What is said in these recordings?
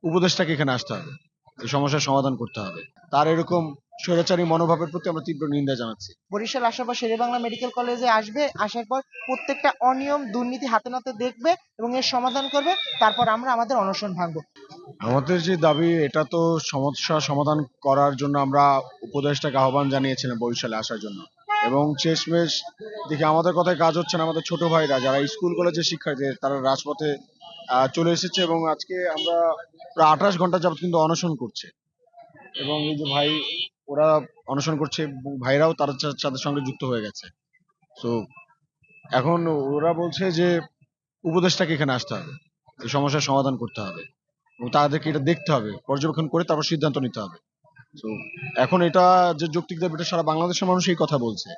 উপদেষ্টাকে এখানে আসতে হবে, এই সমস্যার সমাধান করতে হবে। তার এরকম স্বৈরাচারী মনোভাবের প্রতি আমরা তীব্র নিন্দা জানাচ্ছি। বরিশাল আসার পর শেরেবাংলা মেডিকেল কলেজে আসবে, আসার পর প্রত্যেকটা অনিয়ম দুর্নীতি হাতে নাতে দেখবে এবং এর সমাধান করবে। তারপর আমরা আমাদের অনশন ভাঙবো। আমাদের যে দাবি, এটা তো সমস্যা সমাধান করার জন্য আমরা উপদেষ্টাকে আহ্বান জানিয়েছিলাম বরিশালে আসার জন্য, এবং শেষমেশ দেখি আমাদের কথায় কাজ হচ্ছে না। আমাদের ছোট ভাইরা যারা স্কুল কলেজের শিক্ষার্থী তারা রাজপথে চলে এসেছে, এবং আজকে আমরা প্রায় 28 ঘন্টা যাবত কিন্তু অনশন করছে। এবং এই যে ভাই, ওরা অনশন করছে এবং ভাইরাও তাদের সঙ্গে যুক্ত হয়ে গেছে। তো এখন ওরা বলছে যে উপদেষ্টাকে এখানে আসতে হবে, এই সমস্যার সমাধান করতে হবে, এবং তাদেরকে এটা দেখতে হবে, পর্যবেক্ষণ করে তারপর সিদ্ধান্ত নিতে হবে। তো এখন এটা যে যৌক্তিক দাবি, এটা সারা বাংলাদেশের মানুষ এই কথা বলছে।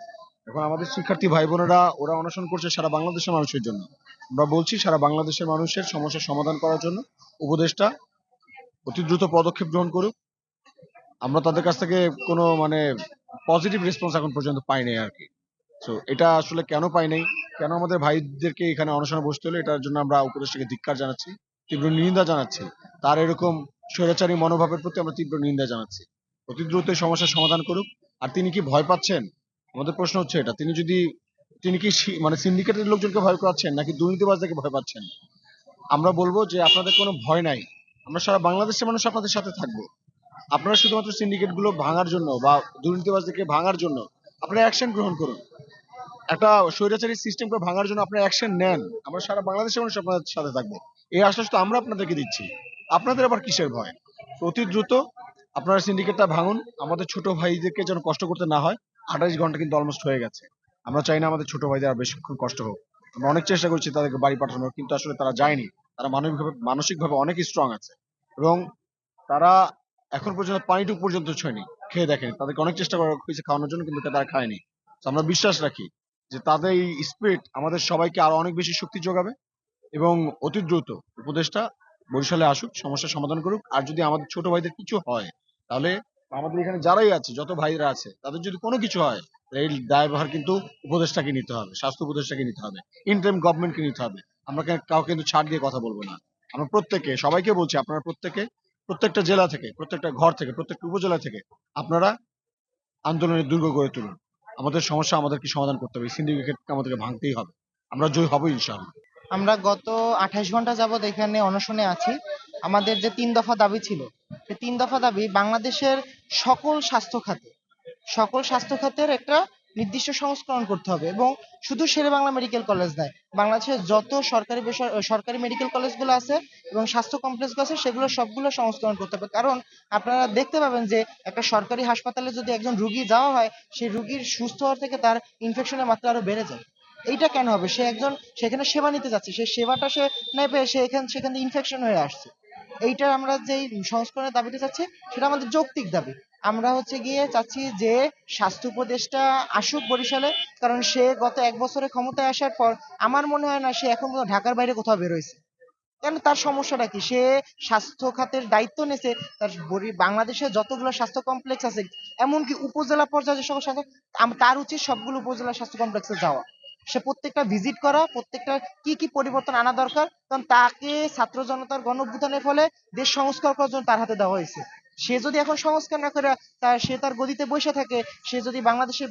এখন আমাদের শিক্ষার্থী ভাই বোনেরা ওরা অনশন করছে সারা বাংলাদেশের মানুষের জন্য। আমরা বলছি সারা বাংলাদেশের মানুষের সমস্যার সমাধান করার জন্য উপদেষ্টা অতি দ্রুত পদক্ষেপ গ্রহণ করুক। আমরা তাদের কাছ থেকে কোনো পজিটিভ রেসপন্স এখন পর্যন্ত পাই নাই আর কি। তো এটা আসলে কেন পাই নাই, কেন আমাদের ভাইদেরকে এখানে অনশনে বসতে হলো, এটার জন্য আমরা উপদেষ্টাকে ধিক্কার জানাচ্ছি, তীব্র নিন্দা জানাচ্ছি। তার এরকম স্বৈরাচারী মনোভাবের প্রতি আমরা তীব্র নিন্দা জানাচ্ছি। অতি দ্রুত এই সমস্যার সমাধান করুক। আর তিনি কি ভয় পাচ্ছেন, আমাদের প্রশ্ন হচ্ছে এটা। তিনি কি সিন্ডিকেটের লোকজনকে ভয় পাচ্ছেন নাকি দুর্নীতিবাজদেরকে ভয় পাচ্ছেন? আমরা বলবো যে আপনাদের কোনো ভয় নাই, আমরা সারা বাংলাদেশের মানুষ আপনাদের সাথে থাকবো। আপনারা শুধুমাত্র সিন্ডিকেট গুলো ভাঙার জন্য বা দুর্নীতিবাজদেরকে ভাঙার জন্য আপনারা অ্যাকশন গ্রহণ করুন। একটা স্বৈরাচারী সিস্টেমকে ভাঙার জন্য আপনারা অ্যাকশন নেন। আমরা সারা বাংলাদেশের মানুষ আপনাদের সাথে থাকবো, এই আশ্বাস তো আমরা আপনাদেরকে দিচ্ছি। আপনাদের আবার কিসের ভয়? তো অতি দ্রুত আপনারা সিন্ডিকেটটা ভাঙুন, আমাদের ছোট ভাইদেরকে যেন কষ্ট করতে না হয়। 28 ঘন্টা কিন্তু অলমোস্ট হয়ে গেছে। আমরা চাই না আমাদের ছোট ভাইদের আর বেশিক্ষণ কষ্ট হোক। আমরা অনেক চেষ্টা করছি তাদেরকে বাড়ি পাঠানোর, কিন্তু আসলে তারা যায়নি। তারা মানসিকভাবে অনেক স্ট্রং আছে, এবং তারা এখন পর্যন্ত পানিটুকু পর্যন্ত ছয়নি, খেয়ে দেখেনি। তাদেরকে অনেক চেষ্টা করা হয়েছে খাওয়ানোর জন্য, কিন্তু তারা খায়নি। তো আমরা বিশ্বাস রাখি যে তাদের এই স্পিরিট আমাদের সবাইকে আরো অনেক বেশি শক্তি যোগাবে। এবং অতি দ্রুত উপদেষ্টা বরিশালে আসুক, সমস্যার সমাধান করুক। আর যদি আমাদের ছোট ভাইদের কিছু হয়, তাহলে আমাদের এখানে যারাই আছে, যত ভাইরা আছে, তাদের যদি কোনো কিছু হয়, এই দায়ভার কিন্তু উপদেষ্টাকে নিতে হবে, স্বাস্থ্য উপদেষ্টাকে নিতে হবে, ইন্টারিম গভর্নমেন্টকে নিতে হবে। আমরা কাউকে কিন্তু ছাড় দিয়ে কথা বলবো না। আমরা সবাইকে বলছি, আপনারা প্রত্যেকটা জেলা থেকে, প্রত্যেকটা ঘর থেকে, প্রত্যেকটা উপজেলা থেকে আপনারা আন্দোলনের দুর্গ গড়ে তুলুন। আমাদের সমস্যা আমাদেরকে সমাধান করতে হবে, সিন্ডিকেটকে আমাদেরকে ভাঙতেই হবে। আমরা জয় হবো ইনশাআল্লাহ। আমরা গত 28 ঘন্টা যাবৎ এখানে অনশনে আছি। আমাদের যে 3 দফা দাবি ছিল, সেই 3 দফা দাবি বাংলাদেশের সকল স্বাস্থ্য খাতে, সকল স্বাস্থ্য খাতের একটা নির্দিষ্ট সংস্করণ করতে হবে। এবং শুধু শেরেবাংলা মেডিকেল কলেজ নয়, বাংলাদেশের যত সরকারি মেডিকেল কলেজগুলো আছে এবং স্বাস্থ্য কমপ্লেক্সগুলো আছে, সেগুলো সবগুলো সংস্করণ করতে হবে। কারণ আপনারা দেখতে পাবেন যে একটা সরকারি হাসপাতালে যদি একজন রুগী যাওয়া হয়, সেই রুগীর সুস্থ হওয়ার থেকে তার ইনফেকশনের মাত্রা আরো বেড়ে যায়। এইটা কেন হবে? সেখানে সেবা নিতে যাচ্ছে, সেই সেবাটা সে নাই পেয়ে সেখান থেকে ইনফেকশন হয়ে আসছে। এইটা আমরা যেই সংস্করণের দাবিতে চাচ্ছি, সেটা আমাদের যৌক্তিক দাবি। আমরা চাচ্ছি যে স্বাস্থ্য উপদেষ্টা আসুক বরিশালে। কারণ সে গত 1 বছরে ক্ষমতায় আসার পর আমার মনে হয় না সে এখন পর্যন্ত ঢাকার বাইরে কোথাও বেরোয়ছে। কেন, তার সমস্যাটা কি? সে স্বাস্থ্য খাতের দায়িত্ব নিয়েছে। বাংলাদেশে যতগুলো স্বাস্থ্য কমপ্লেক্স আছে, এমনকি উপজেলা পর্যায়ে যে সকল স্বাস্থ্য, তার উচিত সবগুলো উপজেলা স্বাস্থ্য কমপ্লেক্সে যাওয়া, সে প্রত্যেকটা ভিজিট করা, প্রত্যেকটা কি কি পরিবর্তন আনা দরকার। কারণ তাকে ছাত্র জনতার গণ অভ্যুত্থানের ফলে দেশ সংস্কার করার জন্য তার হাতে দেওয়া হয়েছে। সে যদি এখন সংস্কার না করে তার গদিতে বসে থাকে, সে যদি বাংলাদেশের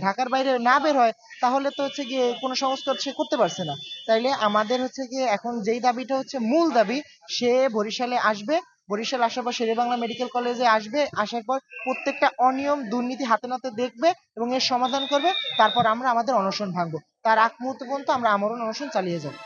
ঢাকার বাইরে না বের হয়, তাহলে তো গিয়ে কোনো সংস্কার সে করতে পারছে না। তাইলে আমাদের গিয়ে এখন যেই দাবিটা মূল দাবি, সে বরিশালে আসবে। বরিশাল আসার পর শেরেবাংলা মেডিকেল কলেজে আসবে, আসার পর প্রত্যেকটা অনিয়ম দুর্নীতি হাতে নাতে দেখবে এবং এর সমাধান করবে। তারপর আমরা আমাদের অনশন ভাঙবো। তার আগ মুহূর্ত পর্যন্ত আমরা আমরণ অনশন চালিয়ে যাবো।